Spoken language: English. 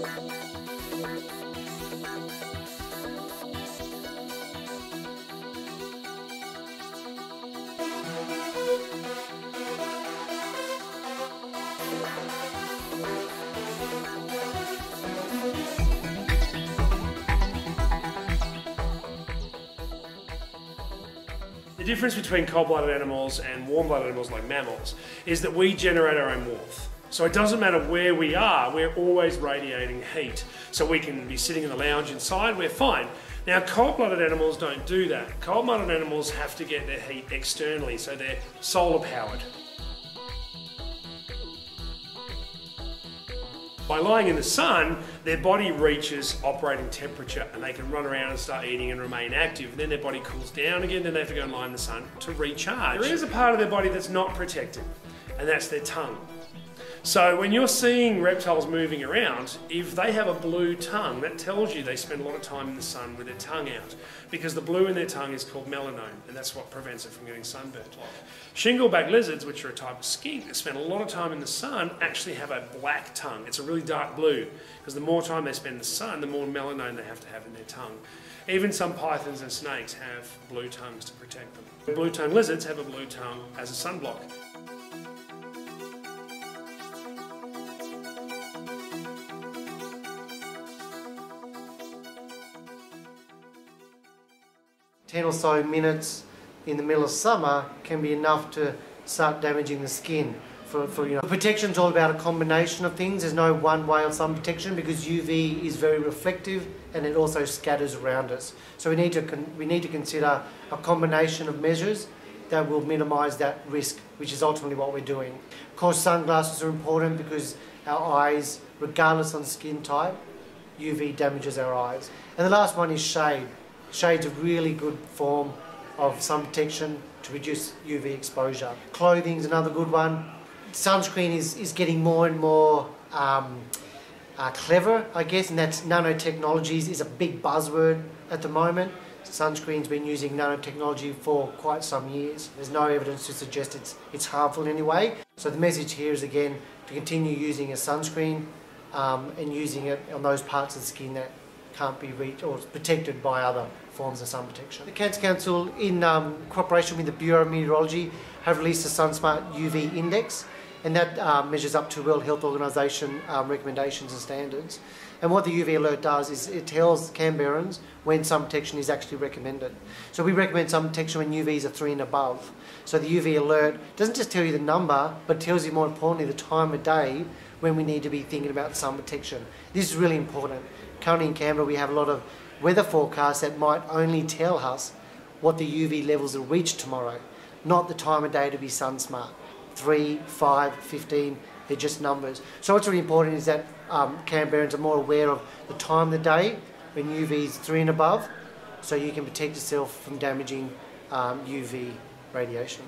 The difference between cold-blooded animals and warm-blooded animals like mammals is that we generate our own warmth. So it doesn't matter where we are, we're always radiating heat. So we can be sitting in the lounge inside, we're fine. Now cold-blooded animals don't do that. Cold-blooded animals have to get their heat externally, so they're solar powered. By lying in the sun, their body reaches operating temperature and they can run around and start eating and remain active. Then their body cools down again, then they have to go and lie in the sun to recharge. There is a part of their body that's not protected, and that's their tongue. So when you're seeing reptiles moving around, if they have a blue tongue, that tells you they spend a lot of time in the sun with their tongue out, because the blue in their tongue is called melanome, and that's what prevents it from getting sunburnt. Shingleback lizards, which are a type of skink that spend a lot of time in the sun, actually have a black tongue. It's a really dark blue, because the more time they spend in the sun, the more melanome they have to have in their tongue. Even some pythons and snakes have blue tongues to protect them. Blue-tongued lizards have a blue tongue as a sunblock. Ten or so minutes in the middle of summer can be enough to start damaging the skin. Protection is all about a combination of things. There's no one way of sun protection because UV is very reflective and it also scatters around us. So we need to consider a combination of measures that will minimise that risk, which is ultimately what we're doing. Of course, sunglasses are important because our eyes, regardless of skin type, UV damages our eyes. And the last one is shade. Shade's a really good form of sun protection to reduce UV exposure. Clothing's another good one. Sunscreen is getting more and more clever, I guess, and that's nanotechnologies is a big buzzword at the moment. Sunscreen's been using nanotechnology for quite some years. There's no evidence to suggest it's harmful in any way. So the message here is again to continue using a sunscreen and using it on those parts of the skin that can't be reached or protected by other forms of sun protection. The Cancer Council, in cooperation with the Bureau of Meteorology, have released a SunSmart UV Index, and that measures up to World Health Organization recommendations and standards. And what the UV alert does is it tells Canberrans when sun protection is actually recommended. So we recommend sun protection when UVs are 3 and above. So the UV alert doesn't just tell you the number, but tells you more importantly the time of day when we need to be thinking about sun protection. This is really important. Currently in Canberra we have a lot of weather forecasts that might only tell us what the UV levels will reach tomorrow, not the time of day to be sun smart. 3, 5, 15, they're just numbers. So what's really important is that Canberrans are more aware of the time of the day when UV is 3 and above, so you can protect yourself from damaging UV radiation.